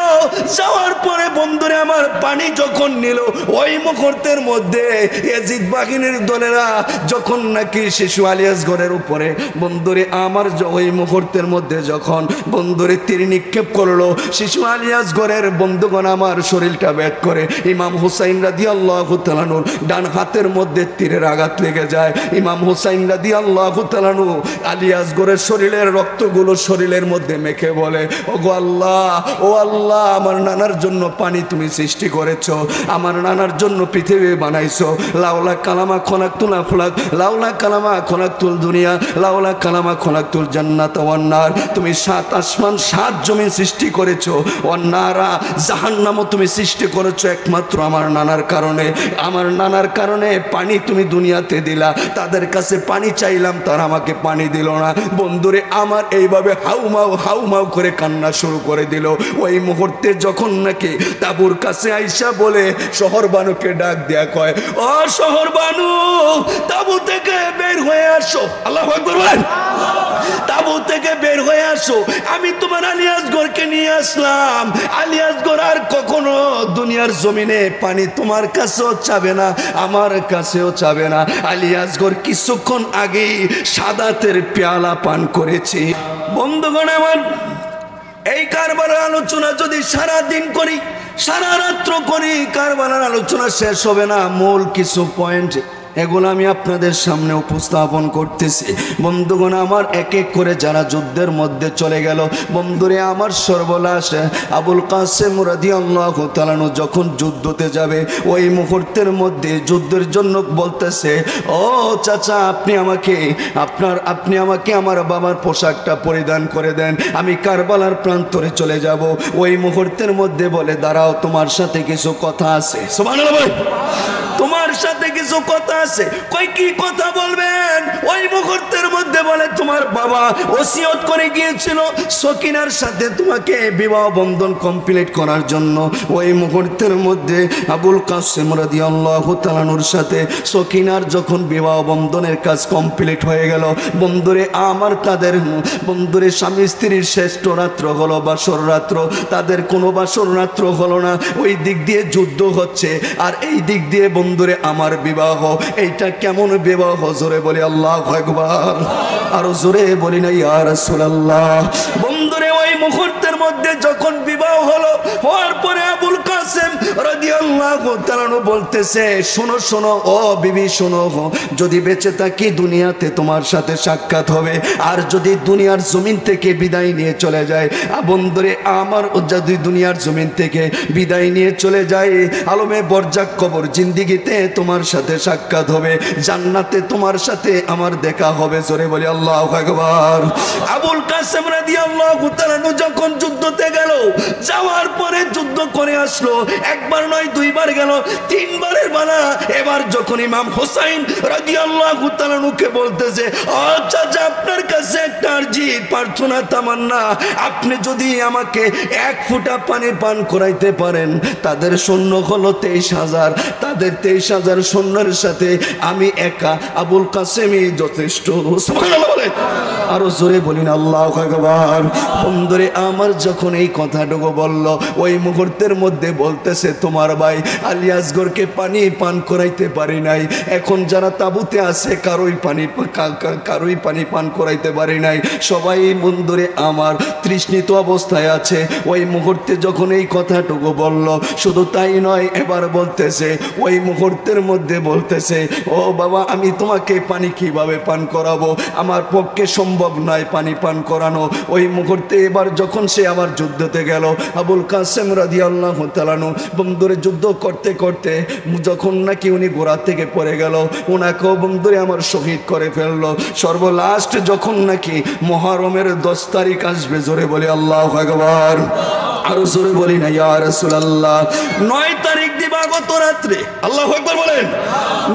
যাওয়ার পরে বন্ধুরে আমার পানি যখন নিল, ওই মুহূর্তের মধ্যে ইয়াজিদ বাহিনীর দলেরা যখন নাকি শিশু আলী আসগরের উপরে বন্ধুরে আমার ওই মুহূর্তের মধ্যে যখন বন্ধুরে তীর নিক্ষেপ করলো, শিশু আলী আসগরের বন্ধুগণ আমার শরীরটা ব্যাক করে ইমাম হুসাইন রাদিয়াল্লাহু তাআলা ডান হাতের মধ্যে তীরের আঘাত লেগে যায়। ইমাম হুসাইন রাদিয়াল্লাহু তাআলা আলী আসগরের শরীরের রক্তগুলো শরীরের মধ্যে মেখে বলে ওগো আল্লাহ, ও আল্লাহ, আমার নানার জন্য পানি তুমি সৃষ্টি করেছো, আমার নানার জন্য পৃথিবী বানাইছো, লাউলা কালামা খলাকতুল আফলাক, লাউলা কালামা খলাকতুল দুনিয়া, লাউলা কালামা খলাকতুল জান্নাত ওয়ান নার, তুমি 7 আসমান 7 জমিন সৃষ্টি করেছো, ওয়ান নারা জাহান্নামও তুমি সৃষ্টি করেছো একমাত্র আমার নানার কারণে, আমার নানার কারণে পানি তুমি দুনিয়াতে দিলা, তাদের কাছে পানি চাইলাম তারা আমাকে পানি দিল না। বন্ধুরে আমার এইভাবে হাউমাউ করে কান্না শুরু করে দিল। ওই মুহূর্তে যখন নাকি তাবুর কাছে আইসা বলে শহরবানুকে ডাক দেয়া কয় ও শহরবানু, তাবু থেকে বের হয়ে আসো। আল্লাহু আকবার বলেন। তাবু থেকে বের হয়ে আসো, আমি তোমার আলী আসগরকে নিয়ে আসলাম। আলী আসগর আর কখনো দুনিয়ার জমিনে পানি তোমার কাছেও চাবে না, আমার কাছেও চাবে না। আলী আসগর কিছুক্ষণ আগেই সাদাতের পেয়ালা পান করেছি। বন্ধুগণ আমার, এই কারবালার আলোচনা যদি সারা দিন করি, সারা রাত্র করি, কারবালার আলোচনা শেষ হবে না। মূল কিছু পয়েন্ট এগুলো আমি আপনাদের সামনে উপস্থাপন করতেছি। বন্ধুগণ আমার, এক এক করে যারা যুদ্ধের মধ্যে চলে গেল, বন্ধুরে আমার সর্বনাশ আবুল কাসেম রাদিয়াল্লাহু তাআলা যখন যুদ্ধতে যাবে, ওই মুহূর্তের মধ্যে যুদ্ধের জন্য বলতেছে ও চাচা, আপনি আমাকে আমার বাবার পোশাকটা পরিধান করে দেন, আমি কারবালার প্রান্তরে চলে যাব। ওই মুহূর্তের মধ্যে বলে দাঁড়াও, তোমার সাথে কিছু কথা আছে। সুবহানাল্লাহ। তোমার সাথে কিছু কথা আছে। কই কি কথা বলবেন? ওই মুহূর্তের মধ্যে বলে তোমার বাবা ওসিয়ত করে গিয়েছিল সকিনার সাথে তোমাকে বিবাহ বন্ধন কমপ্লিট করার জন্য। ওই মুহূর্তের মধ্যে আবুল কাসেম রাদিয়াল্লাহু তাআলা আনহুর সাথে সকিনার যখন বিবাহ বন্ধনের কাজ কমপ্লিট হয়ে গেল, বন্ধুরে আমার তাদের বন্ধুরে স্বামী স্ত্রীর শ্রেষ্ঠ রাত্র হলো বাসর রাত্র, তাদের কোনো বাসর রাত্র হলো না। ওই দিক দিয়ে যুদ্ধ হচ্ছে আর এই দিক দিয়ে বন্ধুরে আমার বিবাহ। এইটা কেমন বিবাহ? জোরে বলি আল্লাহু আকবার, আরো জোরে বলি না ইয়া রাসূলুল্লাহ। বন্ধুরে ওই মুহূর্তের মধ্যে যখন বিবাহ হলো, হওয়ার পরে আবুল কাসেম রাদিয়াল্লাহু তাআলা বলতেছে শোনো শোনো ও বিবি শোনো, যদি বেঁচে থাকি দুনিয়াতে তোমার সাথে সাক্ষাৎ হবে, আর যদি দুনিয়ার জমিন থেকে বিদায় নিয়ে চলে যায়, বন্ধুরে আমার যদি দুনিয়ার জমিন থেকে বিদায় নিয়ে চলে যায়, আলমে বরজাক কবর জিন্দিগিতে তোমার সাথে সাক্ষাৎ হবে, জান্নাতে তোমার সাথে আমার দেখা হবে। জোরে বলি আল্লাহু আকবার। আবুল কাসেম রাদিয়াল্লাহু তাআলা যখন যুদ্ধতে গেল, যাওয়ার পরে যুদ্ধ করে আসলো, একবার নয় দুইবার গেল, তিনবারের বানা। এবার যখন ইমাম হুসাইন রাদিয়াল্লাহু তাআলা কে বলতেছে আচ্ছা আপনার কাছে একটা আরজি প্রার্থনা তামান্না, আপনি যদি আমাকে এক ফোঁটা পানি পান করাইতে পারেন, তাদের সৈন্য হলো 23,000, তাদের 23,000 সৈন্যের সাথে আমি একা আবুল কাসেমই যথেষ্ট। সুবহানাল্লাহ বলেন, আরো জোরে বলিন আল্লাহু আকবার। বন্ধুরে আমার যখন এই কথাটুকু বলল, ওই মুহূর্তের মধ্যে বলতেছে তোমার ভাই আলী আসগরকে পানি পান করাইতে পারি নাই, এখন যারা তাবুতে আছে কারোই পানি পান করাইতে পারি নাই, সবাই বন্ধুরে আমার তৃষ্ণিত অবস্থায় আছে। ওই মুহূর্তে যখন এই কথাটুকু বলল, শুধু তাই নয়, এবার বলতেছে ওই মুহূর্তের মধ্যে বলতেছে ও বাবা আমি তোমাকে পানি কিভাবে পান করাবো, আমার পক্ষে সম্ভব নয় পানি পান করানো। ওই মুহূর্তে এবার যখন সে আবার যুদ্ধতে গেল, আবুল কাসেম রাদিয়াল্লাহু তাআলা বন্ধুরে যুদ্ধ করতে করতে যখন নাকি উনি ঘোড়া থেকে পড়ে গেল, ওনাকেও বন্ধুরে আমার শহীদ করে ফেললো। সর্বলাস্ট যখন নাকি মুহররমের 10 তারিখ আসবে, জোরে বলি আল্লাহু আকবার, আরো জোরে বলি না ইয়া রাসূলুল্লাহ। 9 তারিখ দিবাগত রাত্রে, আল্লাহু আকবার বলেন,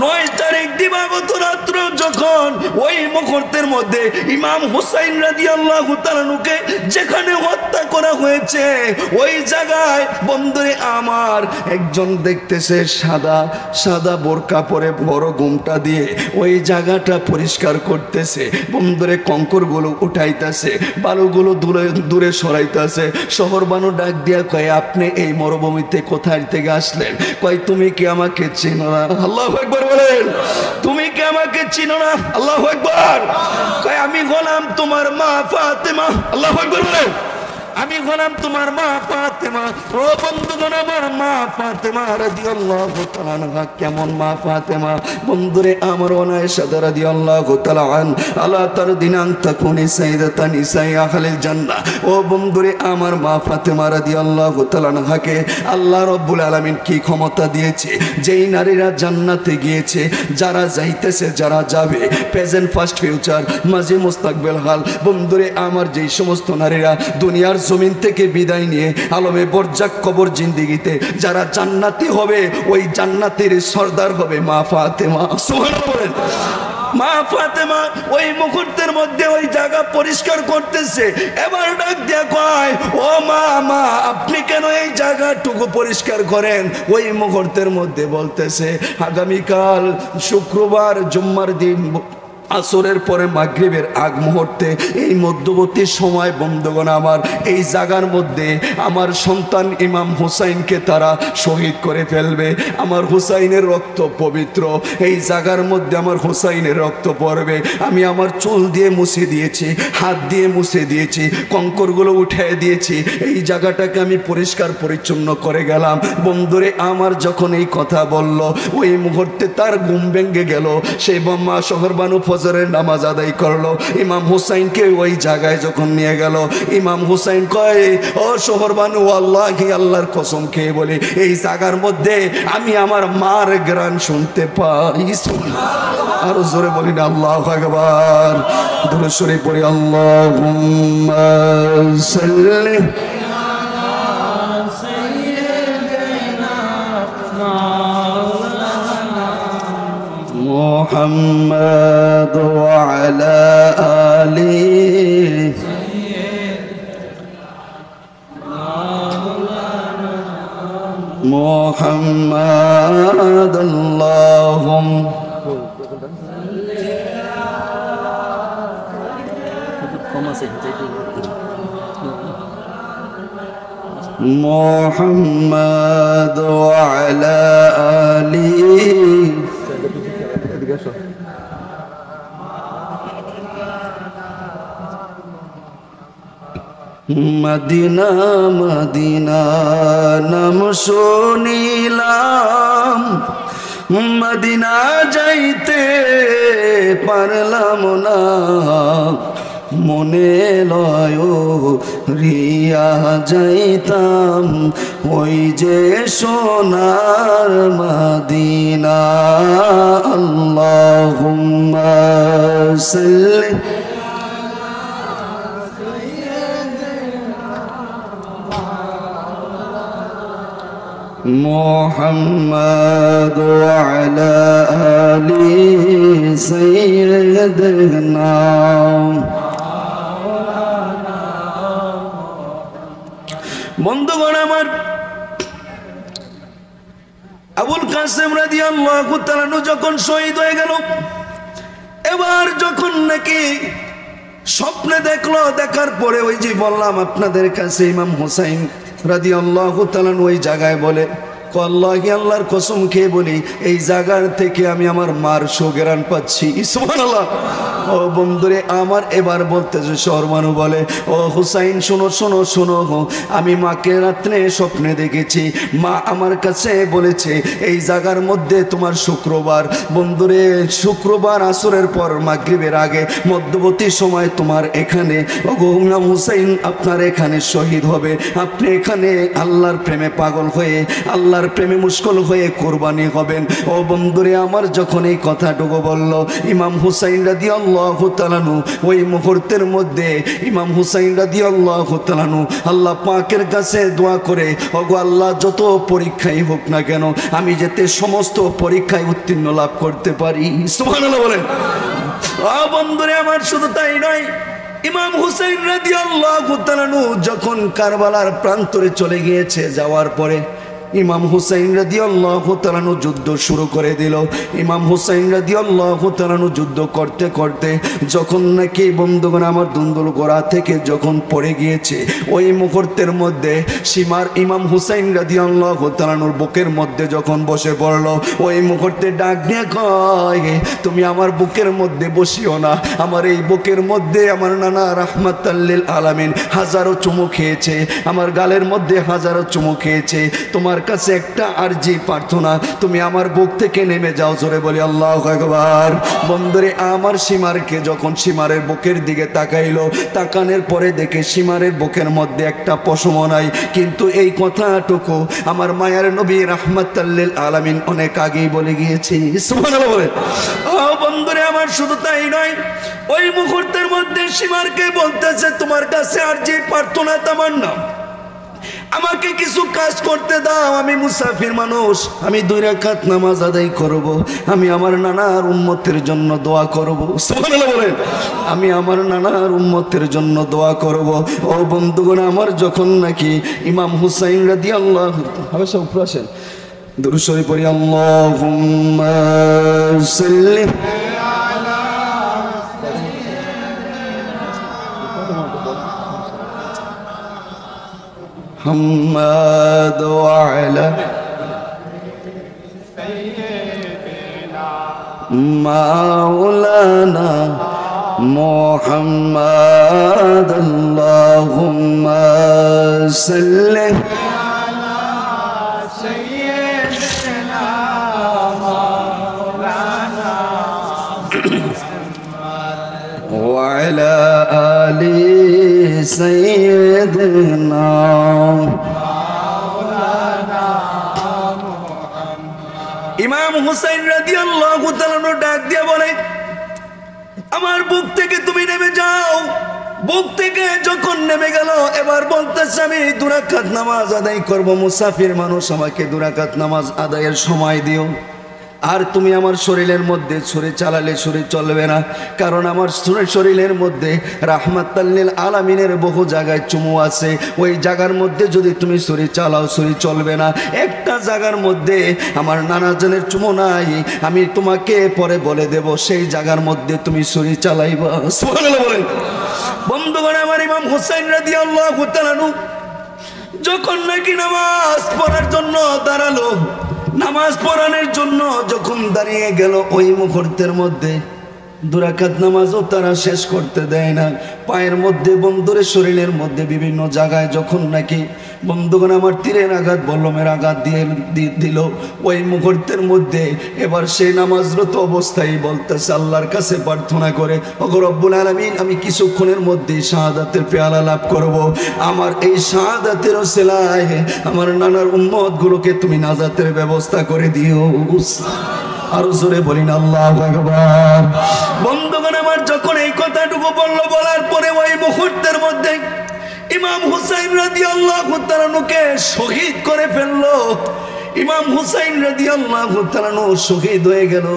9 তারিখ দিবাগত রাত্র যখন ওই মুহূর্তের মধ্যে ইমাম হুসাইন রাদিয়াল্লাহু তাআলা কে যেখানে হত্যা করা হয়েছে, ওই জায়গায় বন্ধুরে আমার একজন দেখতেছে সাদা সাদা বোরকা পরে বড় ঘুমটা দিয়ে ওই জায়গাটা পরিষ্কার করতেছে, বন্ধুরে কঙ্করগুলো উঠাইতেছে, বালুগুলো দূরে দূরে সরাইতেছে। শহর বানু ডাক দিয়া কয় আপনি এই মরুভূমিতে কোথায় থেকে আসলেন? কয় তুমি কি আমাকে চিনো না? আল্লাহু আকবার বলেন, তুমি কি আমাকে চিনো না? আল্লাহু আকবার। কয় আমি গোলাম তোমার মা ফাতেমা। আল্লাহু আকবার বলেন, আমি গোলাম তোমার মা ফাতেমা। ও বন্ধুগণ আমার মা ফাতেমা রাদিয়াল্লাহু তাআলা আনহা কেমন মা ফাতেমা? বন্ধুরে আমার আয়েশা রাদিয়াল্লাহু তাআলা আলা তার দিনান তাকুনি সাইয়্যিদাতান নিসাই আহলিল জান্নাহ। ও বন্ধুরে আমার মা ফাতেমা রাদিয়াল্লাহু তাআলা আনহাকে আল্লাহ রাব্বুল আলামিন কি ক্ষমতা দিয়েছে, যেই নারীরা জান্নাতে গিয়েছে, যারা যাইতেছে, যারা যাবে, প্রেজেন্ট ফার্স্ট ফিউচার মাঝে মুস্তাকবেল হাল। বন্ধুরে আমার যেই সমস্ত নারীরা দুনিয়ার জমিন থেকে বিদায় নিয়ে আলমে বরজাক কবর জিন্দিগিতে যারা জান্নাতি হবে, ওই জান্নাতের সর্দার হবে মা ফাতেমা। সুবহানাল্লাহ বলেন। মা ফাতেমা ওই মুহূর্তের মধ্যে ওই জায়গা পরিষ্কার করতেছে, এবার ডাক দিয়া কয় ও মা, মা আপনি কেন এই জায়গাটুকু পরিষ্কার করেন? ওই মুহূর্তের মধ্যে বলতেছে আগামীকাল শুক্রবার জুম্মার দিন আসরের পরে মাগরিবের আগ মুহূর্তে এই মধ্যবর্তী সময় বন্ধুগণ আমার এই জায়গার মধ্যে আমার সন্তান ইমাম হুসাইনকে তারা শহীদ করে ফেলবে। আমার হুসাইনের রক্ত পবিত্র, এই জায়গার মধ্যে আমার হুসাইনের রক্ত পড়বে। আমি আমার চুল দিয়ে মুছে দিয়েছি, হাত দিয়ে মুছে দিয়েছি, কঙ্করগুলো উঠিয়ে দিয়েছি, এই জায়গাটাকে আমি পরিষ্কার পরিচ্ছন্ন করে গেলাম। বন্ধুরে আমার যখন এই কথা বলল, ওই মুহূর্তে তার ঘুম ভেঙে গেল। সেই বাম্মা শহরবানু ফজরের নামাজ আদায় করলো, ইমাম হুসাইনকে ওই জায়গায় যখন নিয়ে গেল, ইমাম হুসাইন কয় ও শহরবানু আল্লাহি আল্লাহর কসম খেয়ে বলি এই জায়গার মধ্যে আমি আমার মার গান শুনতে পাই। আরো জোরে বলি না আল্লাহু আকবার। দরুদ শরীফ পড়ি আল্লাহুম্মা সাল্লি আলা সাইয়্যিদিনা محمد وعلى آله محمد اللهم محمد وعلى آله মদিনা মদিনা নাম শুনিলাম, মদিনা যাইতে পারলাম না, মনে লয় রিয়া যাইতাম ওই যে সোনার মদিনা। আল্লাহুম্মা সাল্লি محمد وعلى آل سيدنا। বন্ধুগণ আমার, আবুল কাসেম রাদিয়াল্লাহু তাআলা যখন শহীদ হয়ে গেল, এবার যখন নাকি স্বপ্নে দেখলো, দেখার পরে ওই যে বললাম আপনাদের কাছে ইমাম হুসাইন রাদিয়াল্লাহু তাআলা ওই জায়গায় বলে, আল্লাহি আল্লাহর কসম খেয়ে বলি এই জায়গার থেকে আমি আমার মার সুঘ্রাণ পাচ্ছি। সুবহানাল্লাহ। ও বন্ধুরে আমার, এবার বলতেছে শর্মানু বলে, ও হুসাইন শোনো শোনো শোনো, আমি মাকে রাত্রে স্বপ্নে দেখেছি, মা আমার কাছে বলেছে এই জায়গার মধ্যে তোমার শুক্রবার, বন্ধুরে শুক্রবার আসরের পর মাগরিবের আগে মধ্যবর্তী সময় তোমার এখানে ইমাম হুসাইন আপনার এখানে শহীদ হবে, আপনি এখানে আল্লাহর প্রেমে পাগল হয়ে আল্লাহর প্রেমে মুশকুল হয়ে কোরবানি হবেন। ও বন্ধুরে আমার, যখন এই কথাটুকু বলল ইমাম হুসাইন রাদিয়াল্লাহু তাআলা ওই মুহূর্তের মধ্যে ইমাম হুসাইন রাদিয়াল্লাহু তাআলা আল্লাহ পাকের কাছে দোয়া করে, ওগো আল্লাহ যত পরীক্ষাই হোক না কেন আমি যাতে সমস্ত পরীক্ষায় উত্তীর্ণ লাভ করতে পারি। সুবহানাল্লাহ বলেন। বন্ধুরে আমার, শুধু তাই নয়, ইমাম হুসাইন রাদিয়াল্লাহু তাআলা যখন কারবালার প্রান্তরে চলে গিয়েছে, যাওয়ার পরে ইমাম হুসাইন রাদিয়াল্লাহু তাআলা যুদ্ধ শুরু করে দিল। ইমাম হুসাইন রাদিয়াল্লাহু তাআলা যুদ্ধ করতে করতে যখন নাকি বন্ধুগণ আমার দুন্দুল গোড়া থেকে যখন পড়ে গিয়েছে, ওই মুহূর্তের মধ্যে সীমার ইমাম হুসাইন রাদিয়াল্লাহু তাআলার বুকের মধ্যে যখন বসে পড়ল, ওই মুহূর্তে ডাক দিয়ে কয়, তুমি আমার বুকের মধ্যে বসিও না, আমার এই বুকের মধ্যে আমার নানা রাহমাতাল লিল আলামিন হাজারো চুমু খেয়েছে, আমার গালের মধ্যে হাজারো চুমু খেয়েছে, তোমার কাছে একটা আরজি প্রার্থনা, তুমি আমার বুক থেকে নেমে যাও। জোরে বলি আল্লাহু আকবার। বন্ধুরে আমার, সীমারকে যখন সীমারের বুকের দিকে তাকাইলো, তাকানোর পরে দেখে সীমারের বুকের মধ্যে একটা পশম নাই, কিন্তু এই কথাটুকু আমার মায়ের নবী রাহমাতাল লিল আলামিন অনেক আগেই বলে গিয়েছে। সুবহানাল্লাহ বলে। বন্ধুরে আমার, শুধু তাই নয়, ওই মুহূর্তের মধ্যে সীমারকে বলতেছে, তোমার কাছে আরজি প্রার্থনা তামান্না, আমাকে কিছু কাজ করতে দাও, আমি মুসাফির মানুষ, আমি 2 রাকাত নামাজ আদায় করব, আমি আমার নানার উম্মতের জন্য দোয়া করব। সুবহানাল্লাহ বলেন। আমি আমার নানার উম্মতের জন্য দোয়া করব। ও বন্ধুগণ আমার, যখন নাকি ইমাম হুসাইন রাদিয়াল্লাহু হাবেশা উপরে আসেন, দুরূদ শরীফ পড়ি, আল্লাহুম্মা সাল্লি محمد وعلى مولانا محمد اللهم صل على سيدنا مولانا وعلى آل سيدنا ইমাম হুসাইন রাদিয়াল্লাহু তাআলা ডাক দিয়ে বলে, আমার বুক থেকে তুমি নেমে যাও। বুক থেকে যখন নেমে গেল, এবার বলতেছে আমি 2 রাকাত নামাজ আদায় করব, মুসাফির মানুষ, আমাকে 2 রাকাত নামাজ আদায়ের সময় দিও। আর তুমি আমার শরীরের মধ্যে ছুরি চালালে ছুরি চলবে না, কারণ আমার শরীরের মধ্যে রাহমাতাল লিল আলামিনের বহু জায়গায় চুমু আছে। ওই জায়গার মধ্যে যদি তুমি ছুরি চালাও ছুরি চলবে না। একটা জায়গার মধ্যে আমার নানাজনের চুমু নাই, আমি তোমাকে পরে বলে দেব, সেই জায়গার মধ্যে তুমি ছুরি চালাইবা। সুবহানাল্লাহ বলেন। বন্ধুগণ আমার, ইমাম হুসাইন রাদিয়াল্লাহু তাআলা যখন নাকি নামাজ পড়ার জন্য দাঁড়ালো, নামাজ পড়ানোর জন্য যখন দাঁড়িয়ে গেল, ওই মুহূর্তের মধ্যে দুরাকাত নামাজও তারা শেষ করতে দেয় না। পায়ের মধ্যে বন্ধুরের শরীরের মধ্যে বিভিন্ন জায়গায় যখন নাকি বন্ধুগণ আমার তীরের আঘাত বল্লমের আঘাত দিয়ে দিল, ওই মুহূর্তের মধ্যে এবার সেই নামাজরত অবস্থায় বলতেছে আল্লাহর কাছে প্রার্থনা করে, ওগো রব্বুল আলামিন, আমি কিছুক্ষণের মধ্যেই শাহাদাতের পেয়ালা লাভ করব। আমার এই শাহাদাতের ওসিলায় আমার নানার উম্মতগুলোকে তুমি নাজাতের ব্যবস্থা করে দিও। আরো জোরে বলিন আল্লাহু আকবার। বন্ধুগণ আমার, যখন এই কথাটুকু বলল, বলার পরে ওই মুহূর্তের মধ্যে ইমাম হুসাইন রাদিয়াল্লাহু তাআলাকে শহীদ করে ফেললো। ইমাম হুসাইন রাদিয়াল্লাহু তাআলা শহীদ হয়ে গেল।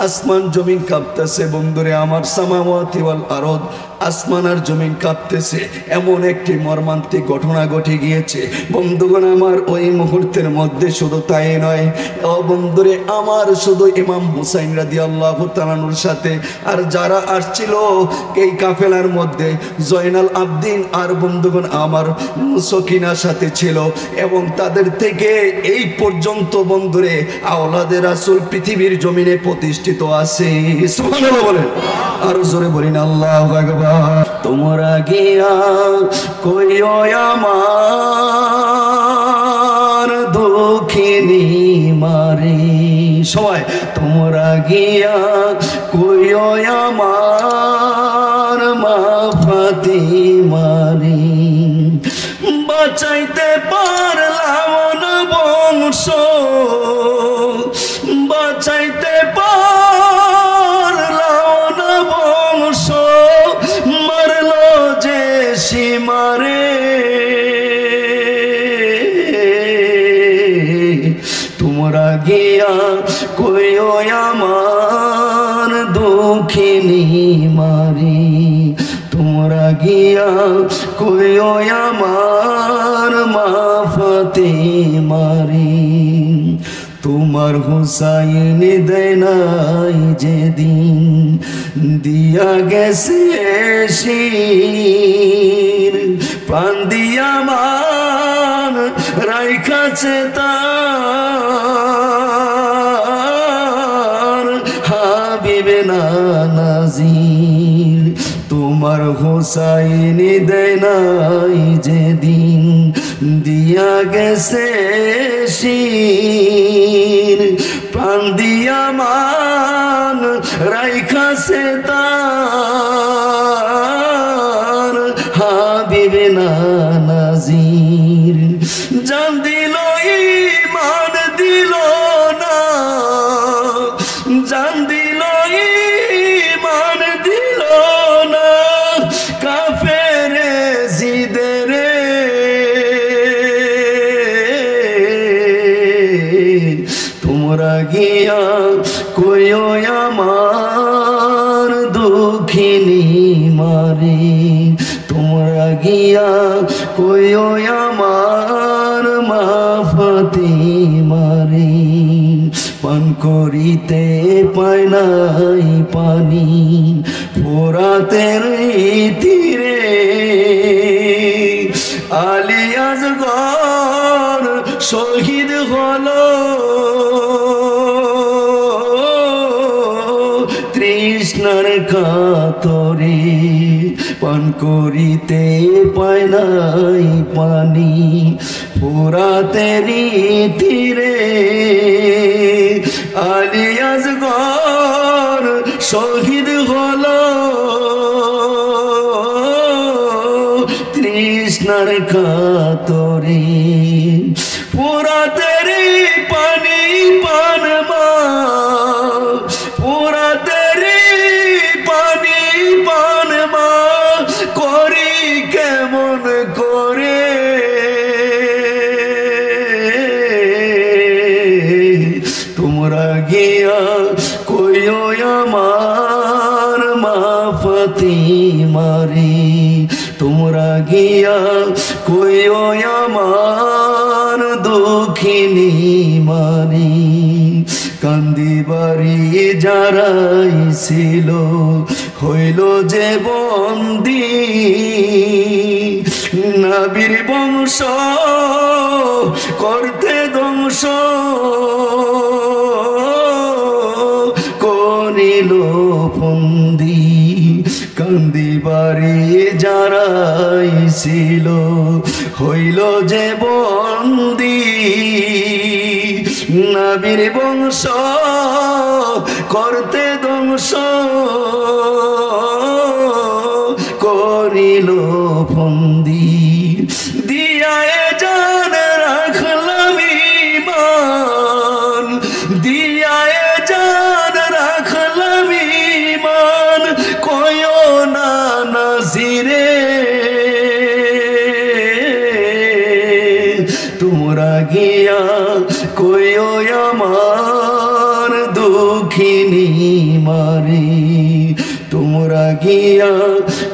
আসমান জমিন কাঁপতেছে বন্ধুরে আমার, সামাওয়াতি ওয়াল আরদ, আসমান আর জমিন কাঁপতেছে। এমন একটি মর্মান্তিক ঘটনা ঘটে গিয়েছে বন্ধুগণ আমার। ওই মুহূর্তের মধ্যে শুধু তাই নয়, ও বন্ধুরে আমার, শুধু ইমাম হুসাইন রাদিয়াল্লাহু তাআলার সাথে আর যারা আসছিল এই কাফেলার মধ্যে, জয়নাল আবদিন আর বন্ধুগণ আমার সকিনার সাথে ছিল, এবং তাদের থেকে এই পর্যন্ত বন্ধুরে আওলাদে রাসূল পৃথিবীর জমিনে প্রতিষ্ঠিত আছে। সুবহানাল্লাহ বলেন। আর জোরে বলেন আল্লাহু আকবার। তোমরা গিয়া কইও আমার দুঃখিনী মারে, সবাই তোমরা গিয়া কইও আমার মা ফাতিমারে, বাঁচাইতে পারলাম না বংশ, বাঁচাইতে পারলাম না বংশ, মারলো যে সীমারে, তোমরা গিয়া কইও আমার দুঃখিনী মারি, তোমরা গিয়া কইও আমার মা ফাতিমারে, তোমার হুসাইন দেয় নাই যেদিন দিয়া গেছে শির, প্রাণ দিয়া মান রাইখাছে তার হাবিবে না নাজির, তোমার হুসাইন দেয় নাই যেদিন দিয়া গেছে শির, প্রাণ দিয়া মান রাইখাছে তার হাবিবে না নাজির, জান দিল ঈমান দিল না, জান দিল ঈমান দিল না, কাফেরে জিদরে, তোমরা গিয়া কইও আমার দুঃখিনী মারে, তোমরা গিয়া কইও আমার মা ফাতিমারে, পান করিতে পায় নাই পানি ফোরাতের তীরে, আলী আসগর শহীদ হলো তৃষ্ণার কাতরে, পান করিতে পায় নাই পানি ফোরাতের তীরে, আলী আসগর শহীদ হলো তৃষ্ণার কাতরে, ফোরাতের পানি পান মা, ফোরাতের পানি পান মা, করি কেমন করে, তোমরা গে গিয়া কইও আমার মা ফাতিমারে, তোমরা গিয়া কইও আমার দুঃখিনী মারে। কান্দিবারি যারাই ছিল হইল যে বন্দী, নবীর বংশ করতে ধ্বংস করিল ফন্দি। কান্দিবারি যারাই ছিল হইল যে বন্দী, নবীর বংশ করতে ধ্বংস করিল ফন্দি। দিয়ায় জান রাখলাম ঈমান, দিয়ায় জান রাখলাম ঈমান, কয়ো না নাজিরে তোমরা গিয়া কইও আমার দুঃখিনী মারে, তোমরা গিয়া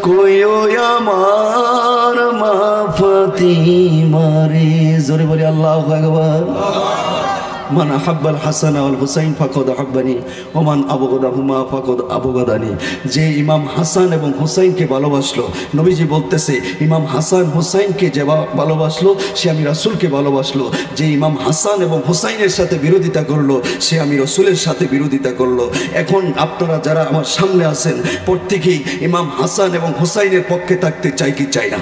কইও আমার মা ফাতিমারে। জোরে বলি আল্লাহু আকবার। মান আহাব্বাল হাসান ওয়াল হুসাইন ফাকাদ আহাব্বানি ওয়া মান আবগাদাহুমা ফাকাদ আবগাদানি। যে ইমাম হাসান এবং হুসাইনকে ভালোবাসলো, নবীজি বলতেছে ইমাম হাসান হুসাইনকে যে ভালোবাসলো সে আমি রাসূলকে ভালোবাসলো। যে ইমাম হাসান এবং হুসাইনের সাথে বিরোধিতা করলো সে আমি রাসূলের সাথে বিরোধিতা করলো। এখন আপনারা যারা আমার সামনে আছেন প্রত্যেকেই ইমাম হাসান এবং হুসাইনের পক্ষে থাকতে চাই কি চাই না?